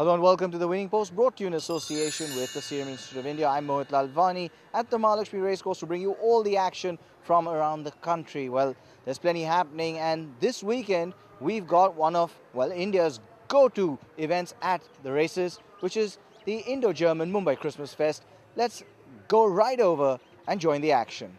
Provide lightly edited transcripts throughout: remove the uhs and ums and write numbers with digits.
Hello and welcome to the Winning Post, brought to you in association with the Serum Institute of India. I'm Mohit Lalwani at the Mahalakshmi Racecourse to bring you all the action from around the country. Well, there's plenty happening, and this weekend we've got one of, India's go-to events at the races, which is the Indo-German Mumbai Christmas Fest. Let's go right over and join the action.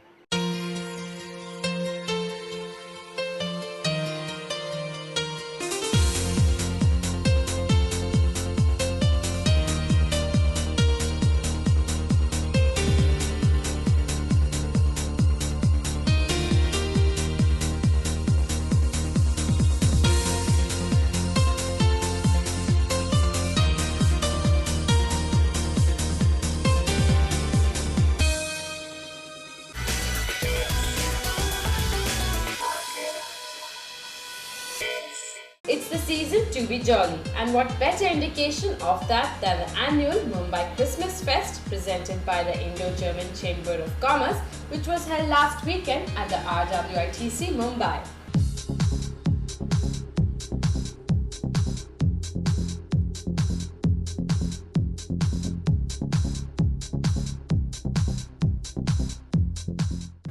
It's the season to be jolly, and what better indication of that than the annual Mumbai Christmas Fest presented by the Indo-German Chamber of Commerce, which was held last weekend at the RWITC Mumbai.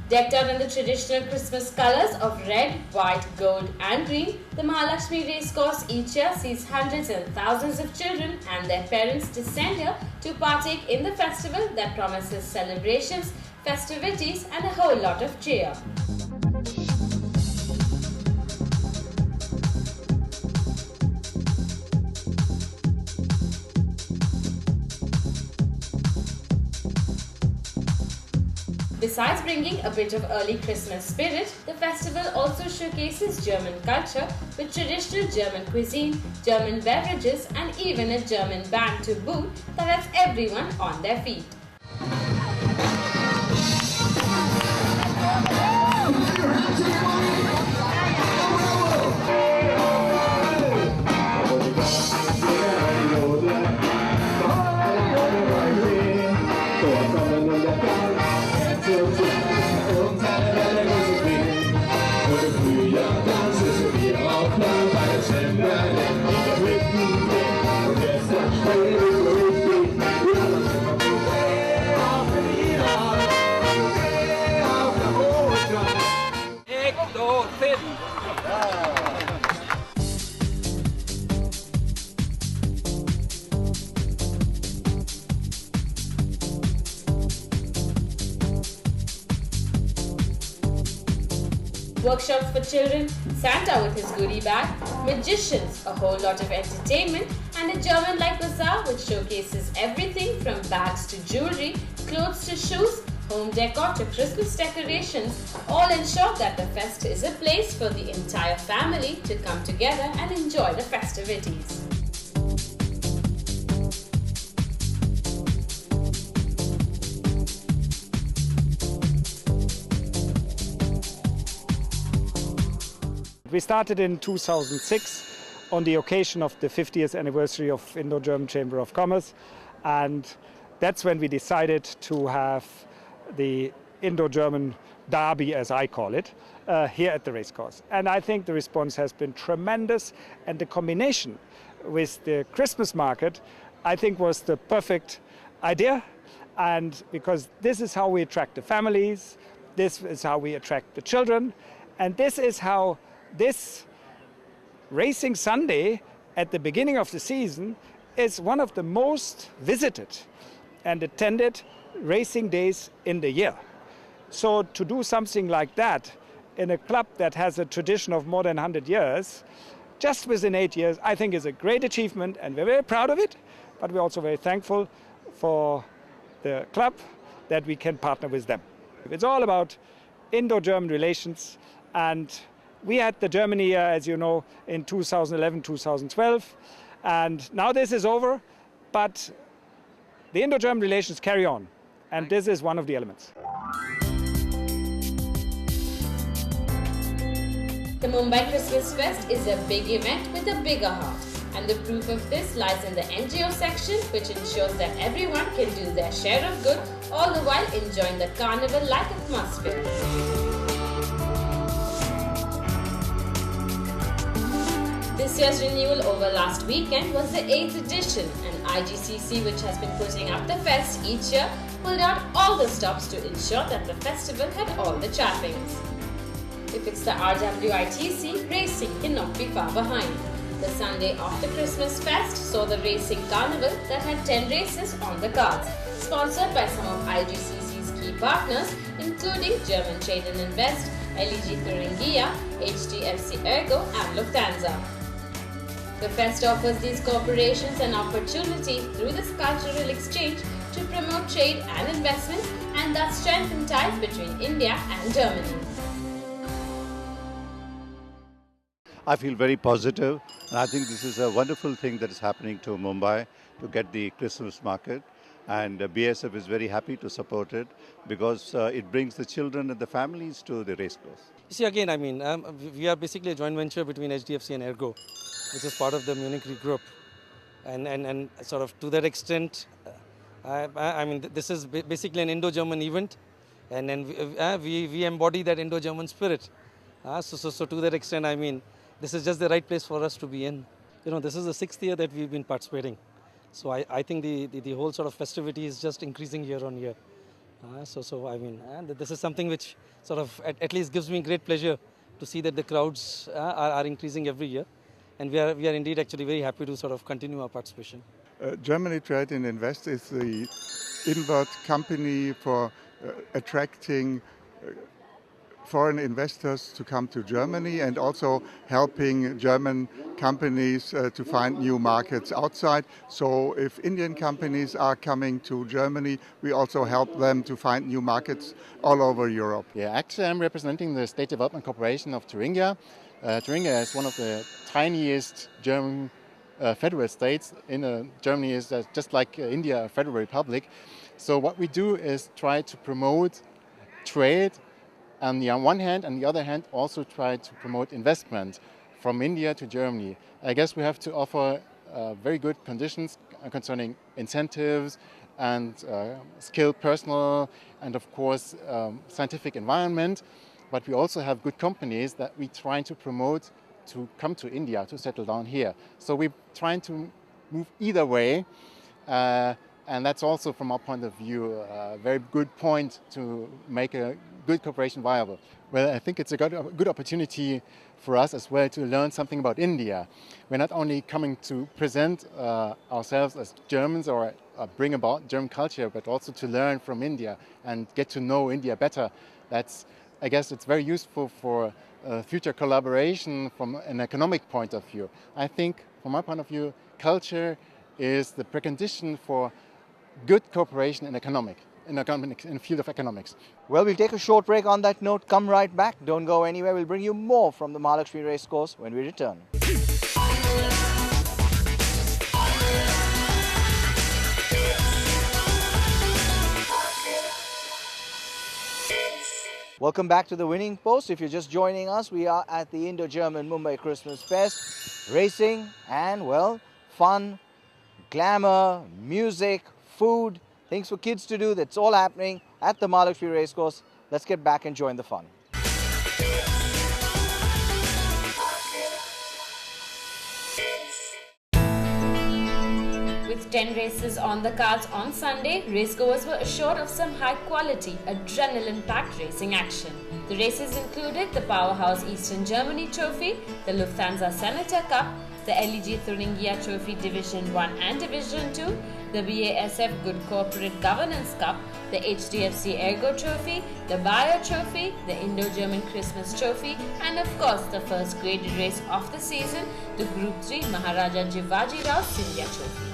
Decked out in the traditional Christmas colours of red, white, gold and green, the Mahalakshmi Racecourse each year sees hundreds and thousands of children and their parents descend here to partake in the festival that promises celebrations, festivities and a whole lot of cheer. Besides bringing a bit of early Christmas spirit, the festival also showcases German culture with traditional German cuisine, German beverages and even a German band to boot that has everyone on their feet. Workshops for children, Santa with his goodie bag, magicians, a whole lot of entertainment, and a German-like bazaar which showcases everything from bags to jewellery, clothes to shoes, home decor to Christmas decorations, all ensure that the fest is a place for the entire family to come together and enjoy the festivities. We started in 2006 on the occasion of the 50th anniversary of Indo-German Chamber of Commerce, and that's when we decided to have the Indo-German Derby, as I call it, here at the racecourse. And I think the response has been tremendous, and the combination with the Christmas market, I think, was the perfect idea. And because this is how we attract the families, this is how we attract the children, and this is how this Racing Sunday at the beginning of the season is one of the most visited and attended racing days in the year. So to do something like that in a club that has a tradition of more than 100 years, just within 8 years, I think is a great achievement, and we're very proud of it, but we're also very thankful for the club that we can partner with them. It's all about Indo-German relations, and we had the Germany year, as you know, in 2011, 2012, and now this is over, but the Indo-German relations carry on, and this is one of the elements. The Mumbai Christmas Fest is a big event with a bigger heart, and the proof of this lies in the NGO section, which ensures that everyone can do their share of good, all the while enjoying the carnival-like atmosphere. This year's renewal over last weekend was the 8th edition, and IGCC, which has been putting up the fest each year, pulled out all the stops to ensure that the festival had all the trappings. If it's the RWITC, racing cannot be far behind. The Sunday after Christmas Fest saw the racing carnival that had 10 races on the cards, sponsored by some of IGCC's key partners, including German Trade and Invest, LEG Thuringia, HDFC Ergo and Lufthansa. The fest offers these corporations an opportunity through this cultural exchange to promote trade and investments and thus strengthen ties between India and Germany. I feel very positive, and I think this is a wonderful thing that is happening to Mumbai to get the Christmas market, and BSF is very happy to support it because it brings the children and the families to the racecourse. You see, again, we are basically a joint venture between HDFC and Ergo, which is part of the Munich Re group, and sort of to that extent, this is basically an Indo-German event, and then we embody that Indo-German spirit. So to that extent, this is just the right place for us to be in. This is the 6th year that we've been participating. So I think the whole sort of festivity is just increasing year on year. This is something which sort of at least gives me great pleasure to see that the crowds are increasing every year. And we are indeed actually very happy to sort of continue our participation. Germany Trade and Invest is the inward company for attracting foreign investors to come to Germany and also helping German companies to find new markets outside. So if Indian companies are coming to Germany, we also help them to find new markets all over Europe. Yeah, actually I'm representing the State Development Corporation of Thuringia. Thuringia is one of the tiniest German federal states. Germany is just like India, a federal republic. So what we do is try to promote trade on the one hand, and the other hand also try to promote investment from India to Germany. I guess we have to offer very good conditions concerning incentives and skilled personnel and of course scientific environment. But we also have good companies that we try to promote to come to India, to settle down here. So we're trying to move either way. And that's also, from our point of view, a very good point to make a good cooperation viable. Well, I think it's a good opportunity for us as well to learn something about India. We're not only coming to present ourselves as Germans or bring about German culture, but also to learn from India and get to know India better. I guess it's very useful for future collaboration from an economic point of view. I think, from my point of view, culture is the precondition for good cooperation in in the field of economics. Well, we'll take a short break on that note. Come right back. Don't go anywhere. We'll bring you more from the Mahalakshmi Racecourse when we return. Welcome back to the Winning Post. If you're just joining us, we are at the Indo-German Mumbai Christmas Fest. Racing and, well, fun, glamour, music, food, things for kids to do. That's all happening at the Mahalakshmi Racecourse. Let's get back and join the fun. With 10 races on the cards on Sunday, racegoers were assured of some high-quality, adrenaline-packed racing action. The races included the Powerhouse Eastern Germany Trophy, the Lufthansa Senator Cup, the LEG Thuringia Trophy Division 1 and Division 2, the BASF Good Corporate Governance Cup, the HDFC Ergo Trophy, the Bayer Trophy, the Indo-German Christmas Trophy, and of course the first graded race of the season, the Group 3 Maharaja Jivaji Rao Scindia Trophy.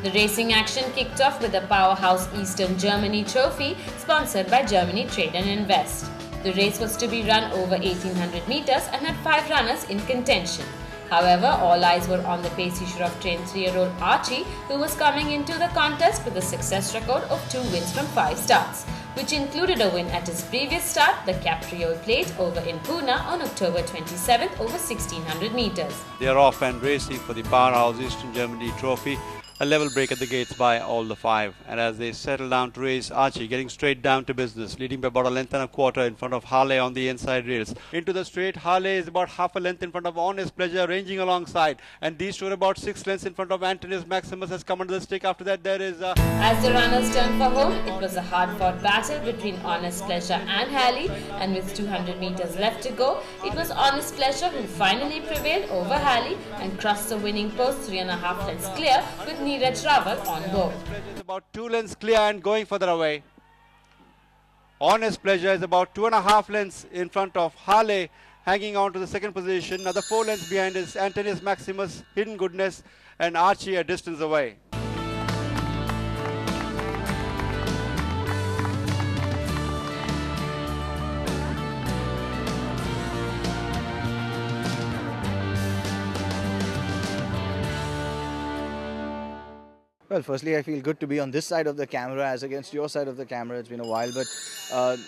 The racing action kicked off with the Powerhouse Eastern Germany Trophy, sponsored by Germany Trade and Invest. The race was to be run over 1800 meters and had 5 runners in contention. However, all eyes were on the pace of trained 3-year-old Archie, who was coming into the contest with a success record of 2 wins from 5 starts, which included a win at his previous start, the Capriole Plate, over in Pune on October 27th over 1600 meters. They are off and racing for the Powerhouse Eastern Germany Trophy. a level break at the gates by all the five. And as they settle down to race, Archie getting straight down to business, leading by about a length and a quarter in front of Harley on the inside rails. Into the straight, Harley is about half a length in front of Honest Pleasure, ranging alongside. And these two are about 6 lengths in front of Antonius Maximus has come under the stick. After that, there is... As the runners turned for home, it was a hard-fought battle between Honest Pleasure and Halley, and with 200 meters left to go, it was Honest Pleasure who finally prevailed over Halley and crossed the winning post 3.5 lengths clear with Neeraj Rawal on board. About 2 lengths clear and going further away. Honest Pleasure is about 2.5 lengths in front of Harley, hanging on to the second position. Another 4 lengths behind is Antonius Maximus, Hidden Goodness, and Archie a distance away. Well, firstly, I feel good to be on this side of the camera as against your side of the camera. It's been a while, but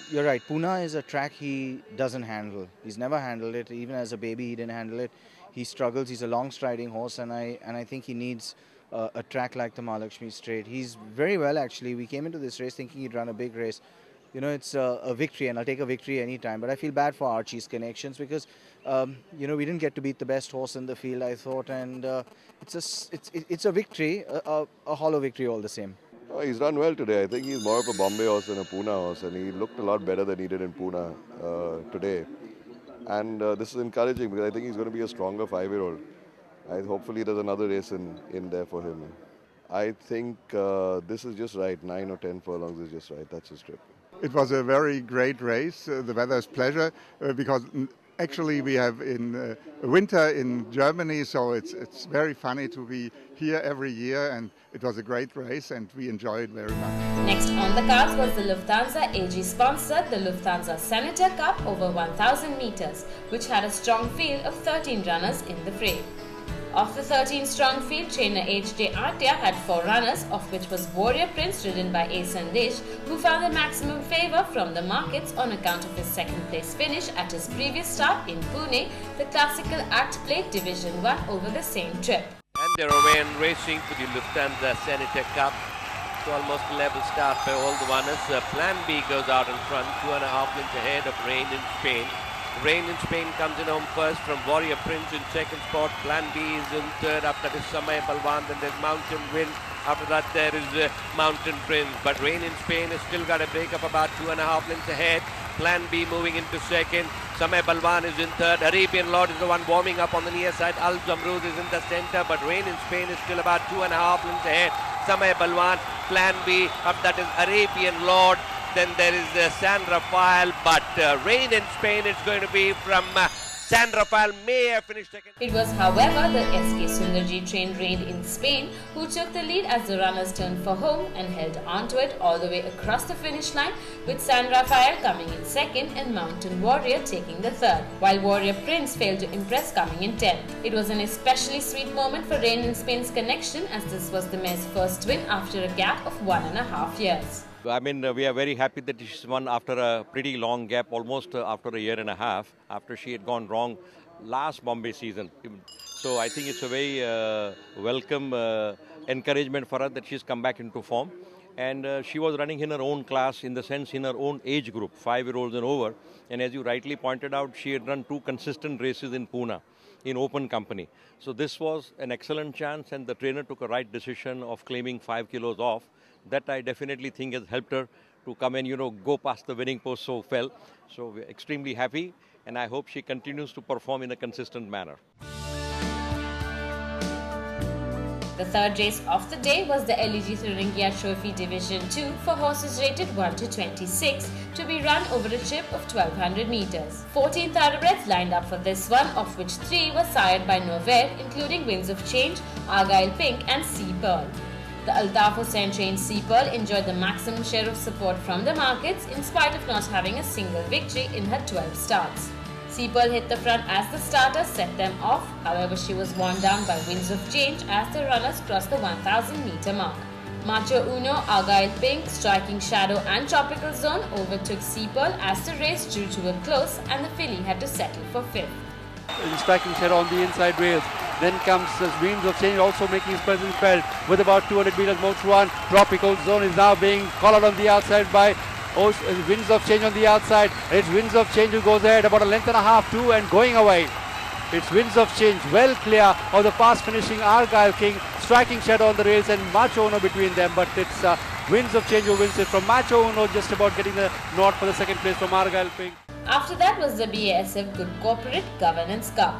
you're right. Pune is a track he doesn't handle. He's never handled it. Even as a baby, he didn't handle it. He struggles. He's a long striding horse, and I think he needs a track like the Mahalakshmi Straight. He's very well, actually. We came into this race thinking he'd run a big race. You know, it's a victory, and I'll take a victory anytime. But I feel bad for Archie's connections because, you know, we didn't get to beat the best horse in the field, I thought, and it's a victory, a hollow victory all the same. Oh, he's run well today. I think he's more of a Bombay horse than a Pune horse, and he looked a lot better than he did in Pune today. And this is encouraging because I think he's going to be a stronger 5-year-old. Hopefully there's another race in there for him. I think this is just right. 9 or 10 furlongs is just right. That's his trip. It was a very great race. The weather is pleasure because actually we have in winter in Germany, so it's very funny to be here every year, and it was a great race and we enjoyed very much. Next on the cards was the Lufthansa AG sponsored the Lufthansa Senator Cup over 1000 meters, which had a strong field of 13 runners in the fray. Of the 13-strong field, trainer H.J. Artia had 4 runners, of which was Warrior Prince ridden by A. Sandesh, who found the maximum favour from the markets on account of his second-place finish at his previous start in Pune, the Classical Act Plate Division 1 over the same trip. And they're away and racing for the Lufthansa Senator Cup. It's almost a level start by all the runners. Plan B goes out in front, 2.5 lengths ahead of Rain in Spain. Rain in Spain comes in home first from Warrior Prince in second spot. Plan B is in third. After that is Samay Balwan. Then there's Mountain Wind. After that there is Mountain Prince. But Rain in Spain has still got a break up about 2.5 lengths ahead. Plan B moving into second. Samay Balwan is in third. Arabian Lord is the one warming up on the near side. Al Jamrood is in the center. But Rain in Spain is still about 2.5 lengths ahead. Samay Balwan. Plan B. Up that is Arabian Lord. Then there is San Rafael, but Rain in Spain is going to be from San Rafael. May have finished second. It was, however, the SK Sundarji trained Rain in Spain who took the lead as the runners turned for home and held onto it all the way across the finish line, with San Rafael coming in second and Mountain Warrior taking the third, while Warrior Prince failed to impress coming in 10th. It was an especially sweet moment for Rain in Spain's connection, as this was the mare's first win after a gap of 1.5 years. I mean, we are very happy that she's won after a pretty long gap, almost after a year and a half, after she had gone wrong last Bombay season. So I think it's a very welcome encouragement for her that she's come back into form. And she was running in her own class, in the sense in her own age group, 5-year-olds and over. And as you rightly pointed out, she had run 2 consistent races in Pune in open company. So this was an excellent chance, and the trainer took a right decision of claiming 5 kilos off. That I definitely think has helped her to come and, go past the winning post so well. So we're extremely happy, and I hope she continues to perform in a consistent manner. The third race of the day was the LEG Thuringia Trophy Division 2 for horses rated 1 to 26 to be run over a trip of 1200 meters. 14 thoroughbreds lined up for this one, of which 3 were sired by Novair, including Winds of Change, Argyle Pink and Sea Pearl. The Altaf Hussain trained Sea Pearl enjoyed the maximum share of support from the markets in spite of not having a single victory in her 12 starts. Sea Pearl hit the front as the starters set them off, however she was worn down by Winds of Change as the runners crossed the 1000 meter mark. Macho Uno, Argyle Pink, Striking Shadow and Tropical Zone overtook Sea Pearl as the race drew to a close and the filly had to settle for 5th. Striking Shadow on the inside rails. Then comes Winds of Change also making his presence felt with about 200 meters more to run. Tropical Zone is now being collared on the outside by Winds of Change on the outside. It's Winds of Change who goes ahead about a length and a half, two, and going away. It's Winds of Change well clear of the fast finishing Argyle King, striking shadow on the rails and Macho Uno between them, but it's Winds of Change who wins it from Macho Uno, just about getting the nod for the second place from Argyle King. After that was the BASF Good Corporate Governance Cup.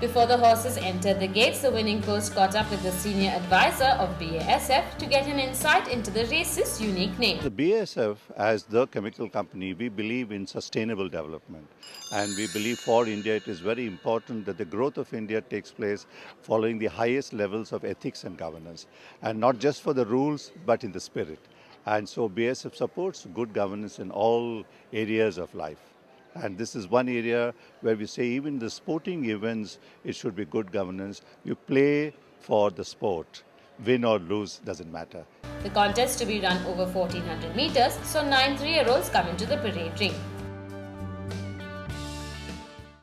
Before the horses entered the gates, the winning post caught up with the senior advisor of BASF to get an insight into the race's unique name. The BASF, as the chemical company, we believe in sustainable development. And we believe for India it is very important that the growth of India takes place following the highest levels of ethics and governance. And not just for the rules, but in the spirit. And so BASF supports good governance in all areas of life. And this is one area where we say even the sporting events, it should be good governance. You play for the sport. Win or lose, doesn't matter. The contest to be run over 1400 meters, so 9 3-year-olds come into the parade ring.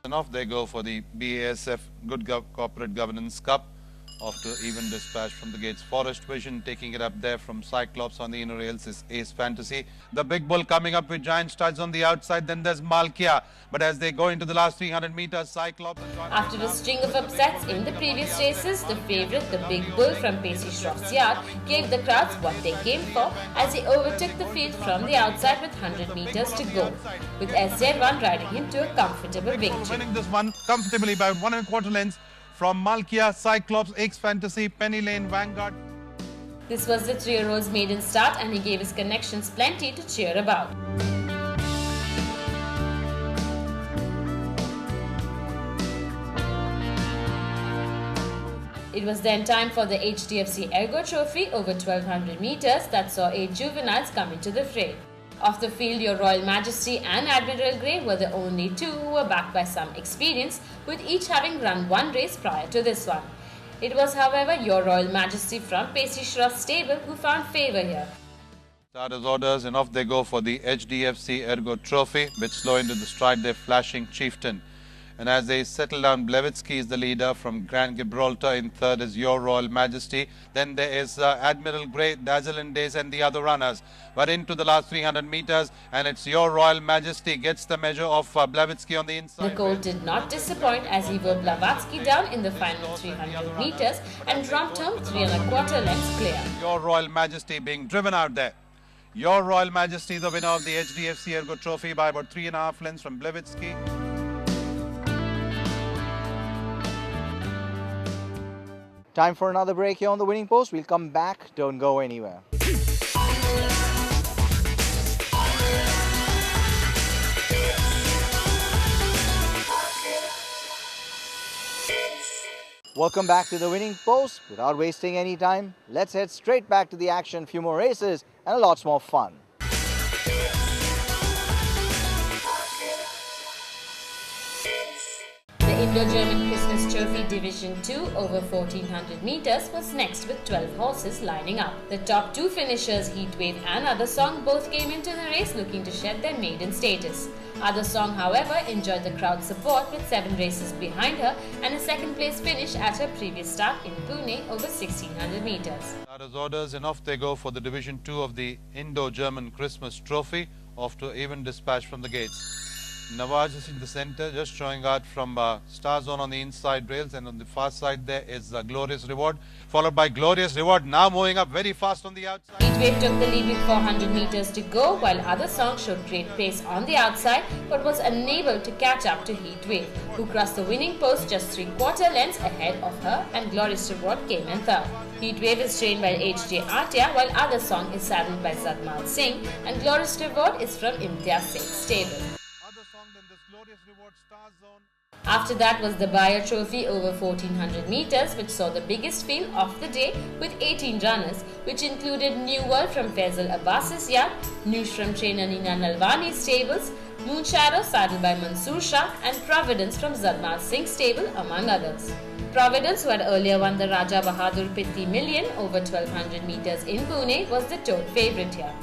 And off they go for the BASF Good Corporate Governance Cup. After even dispatch from the gates. Forest Vision taking it up there from Cyclops on the inner rails is Ace Fantasy. The Big Bull coming up with Giant Studs on the outside. Then there's Malkia. But as they go into the last 300 meters, Cyclops... After a string of upsets in the previous races, the favourite, the Big Bull from Pacey Shroff's yard, gave the crowds what they came for as he overtook the field from the outside with 100 meters to go, with SZ1 riding him to a comfortable victory. Winning this one comfortably by 1¼ lengths. From Malkia, Cyclops, Ace Fantasy, Penny Lane, Vanguard. This was the 3-year-old's maiden start and he gave his connections plenty to cheer about. It was then time for the HDFC Ergo Trophy over 1200 meters that saw 8 juveniles come into the fray. Off the field, Your Royal Majesty and Admiral Grey were the only two who were backed by some experience, with each having run one race prior to this one. It was, however, Your Royal Majesty from Pacey Shroff's stable who found favour here. Starters orders and off they go for the HDFC Ergo Trophy, with slow into the stride their flashing Chieftain. And as they settle down, Blevitsky is the leader. From Grand Gibraltar in third is Your Royal Majesty. Then there is Admiral Grey, Dazzle and Days and the other runners. But into the last 300 meters and it's Your Royal Majesty gets the measure of Blevitsky on the inside. The Colt did not disappoint as he wore Blavatsky down in the final 300 meters and romped home 3¼ lengths clear. Your Royal Majesty being driven out there. Your Royal Majesty, the winner of the HDFC Ergo Trophy by about 3½ lengths from Blevitsky. Time for another break here on the Winning Post. We'll come back. Don't go anywhere. Welcome back to the Winning Post. Without wasting any time, let's head straight back to the action. Few more races and lots more fun. The Indo-German Christmas Trophy Division 2 over 1400 meters was next with 12 horses lining up. The top two finishers, Heatwave and Other Song, both came into the race looking to shed their maiden status. Other Song, however, enjoyed the crowd support with 7 races behind her and a second place finish at her previous start in Pune over 1600 meters. Starters orders and off they go for the Division 2 of the Indo-German Christmas Trophy, off to even dispatch from the gates. Nawaz is in the center, just showing out from Star Zone on the inside rails, and on the far side there is Glorious Reward, followed by Glorious Reward, now moving up very fast on the outside. Heatwave took the lead with 400 meters to go, while Other Song showed great pace on the outside but was unable to catch up to Heatwave, who crossed the winning post just 3/4 lengths ahead of her, and Glorious Reward came in third. Heatwave is trained by H.J. Atia, while Other Song is saddled by Zadmal Singh, and Glorious Reward is from Imtiaz Singh's stable. After that was the Bayer Trophy over 1400 meters, which saw the biggest field of the day with 18 runners, which included New World from Faisal Abbas's yard, Noosh from trainer Nina Nalwani's stables, Moonshadow saddled by Mansoor Shah, and Providence from Zadmal Singh's stable, among others. Providence, who had earlier won the Raja Bahadur Pitti Million over 1200 meters in Pune, was the total favourite here.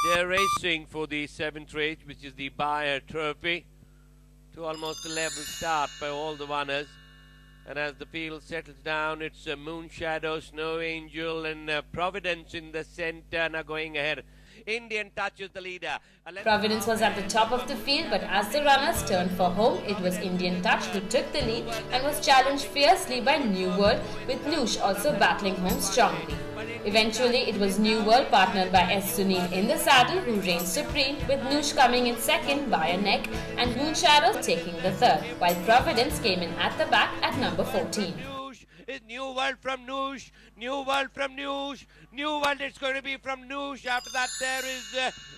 They're racing for the 7th race, which is the Bayer Trophy, to almost a level start by all the runners. And as the field settles down, it's Moon Shadow, Snow Angel, and Providence in the center now going ahead. Indian Touch is the leader. Providence was at the top of the field, but as the runners turned for home, it was Indian Touch who took the lead and was challenged fiercely by New World, with Noosh also battling home strongly. Eventually, it was New World partnered by S. Sunil in the saddle who reigned supreme, with Noosh coming in second by a neck and Moon Shadow taking the third, while Providence came in at the back at number 14. Is New World from Noosh, New World from Noosh, New World it's going to be from Noosh. After that there is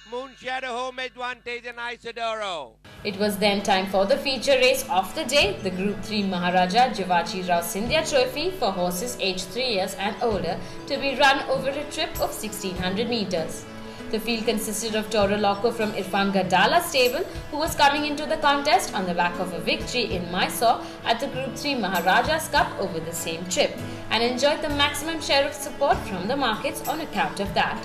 Moon Shadow, Home Advantage and Isidoro. It was then time for the feature race of the day, the Group 3 Maharaja Jivaji Rao Scindia Trophy for horses aged 3 years and older, to be run over a trip of 1600 meters. The field consisted of Toro Loco from Irfan Gadala stable, who was coming into the contest on the back of a victory in Mysore at the Group 3 Maharajas Cup over the same trip, and enjoyed the maximum share of support from the markets on account of that.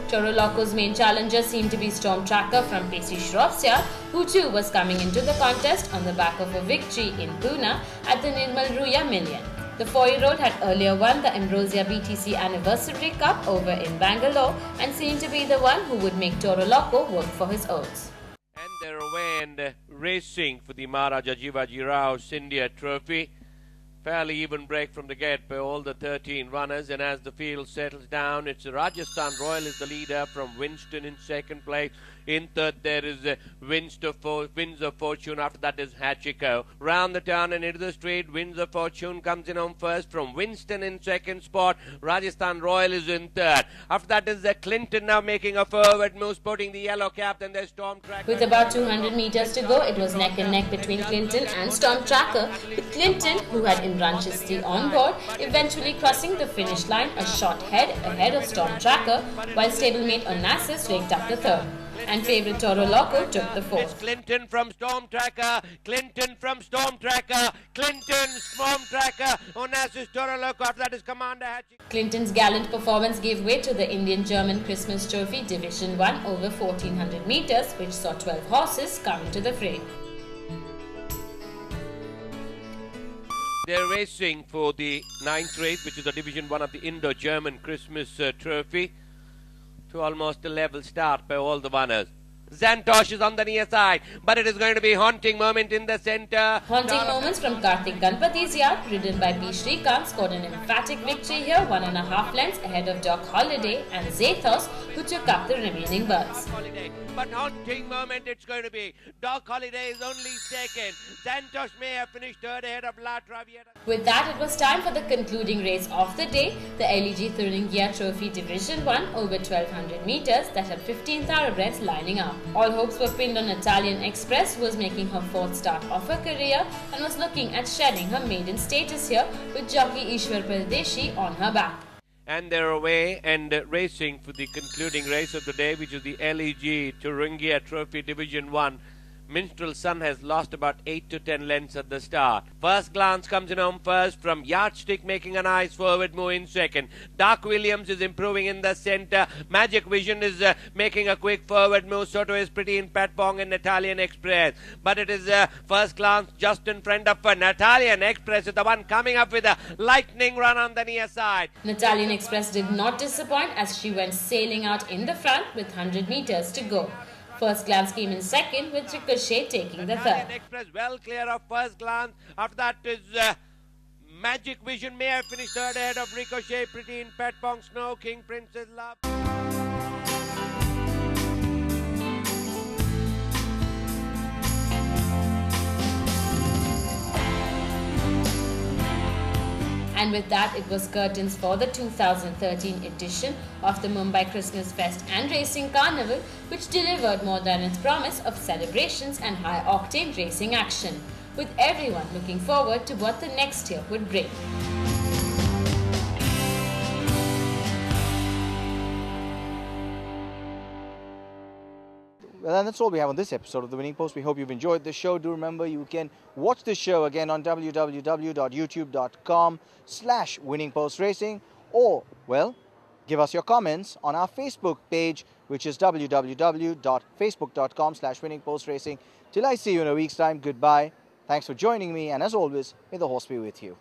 Toro Loco's main challenger seemed to be Storm Tracker from Pesi Shropshire, who too was coming into the contest on the back of a victory in Pune at the Nirmal Ruya Million. The 4-year-old had earlier won the Ambrosia BTC Anniversary Cup over in Bangalore and seemed to be the one who would make Toro Loco work for his oats. And they're away and racing for the Maharaja Jivaji Rao Scindia Trophy. Fairly even break from the get by all the 13 runners, and as the field settles down, it's Rajasthan Royal is the leader from Winston in second place. In third there is Winds of Fortune. After that is Hachiko. Round the turn and into the straight, Winds of Fortune comes in on first from Winston in second spot. Rajasthan Royal is in third. After that is Clinton now making a forward move, sporting the yellow cap. Then there's Storm Tracker. With about 200 meters to go, it was neck and neck between Clinton and Storm Tracker, with Clinton, who had Imran Chisti on board, eventually crossing the finish line a short head ahead of Storm Tracker, while stablemate Onassis raked up the third, and favourite Toro Loco took the fourth. Clinton from Storm Tracker, Clinton from Storm Tracker, Clinton, Storm Tracker, Onassis, Toro Loco. After that is Commander Hatching. Clinton's gallant performance gave way to the Indian-German Christmas Trophy Division 1 over 1400 meters, which saw 12 horses come into the fray. They're racing for the 9th race, which is the Division 1 of the Indo-German Christmas Trophy, to almost a level start by all the runners. Zantosh is on the near side, but it is going to be haunting moment in the center. Haunting moments from Karthik Ganpati's yard, ridden by P. Shrikant, scored an emphatic victory here, 1.5 lengths ahead of Doc Holiday and Zathos, who took up the remaining berths. But haunting moment it's going to be. Doc Holiday is only second. Zantosh may have finished third ahead of La Traviata. With that, it was time for the concluding race of the day, the LEG Thuringia Trophy Division 1 over 1200 meters that had 15 thoroughbreds lining up. All hopes were pinned on Italian Express, who was making her 4th start of her career and was looking at shedding her maiden status here with jockey Ishwar Pardeshi on her back. And they're away and racing for the concluding race of the day, which is the LEG Thuringia Trophy Division 1. Minstrel Sun has lost about 8 to 10 lengths at the start. First Glance comes in on first from Yardstick, making a nice forward move in second. Dark Williams is improving in the center. Magic Vision is making a quick forward move. Soto is pretty in Pat Pong and Italian Express. But it is First Glance just in front of Italian Express is the one coming up with a lightning run on the near side. Italian Express did not disappoint as she went sailing out in the front with 100 meters to go. First Glance came in second, with Ricochet taking the third. Express well clear of First Glance. After that is Magic Vision may have finished third ahead of Ricochet, Pretty in Pet Pong, Snow King, Princess Love. And with that, it was curtains for the 2013 edition of the Mumbai Christmas Fest and Racing Carnival, which delivered more than its promise of celebrations and high-octane racing action, with everyone looking forward to what the next year would bring. Well, and that's all we have on this episode of The Winning Post. We hope you've enjoyed the show. Do remember you can watch the show again on www.youtube.com/winningpostracing, or, well, give us your comments on our Facebook page, which is www.facebook.com/winningpostracing. Till I see you in a week's time, goodbye. Thanks for joining me, and as always, may the horse be with you.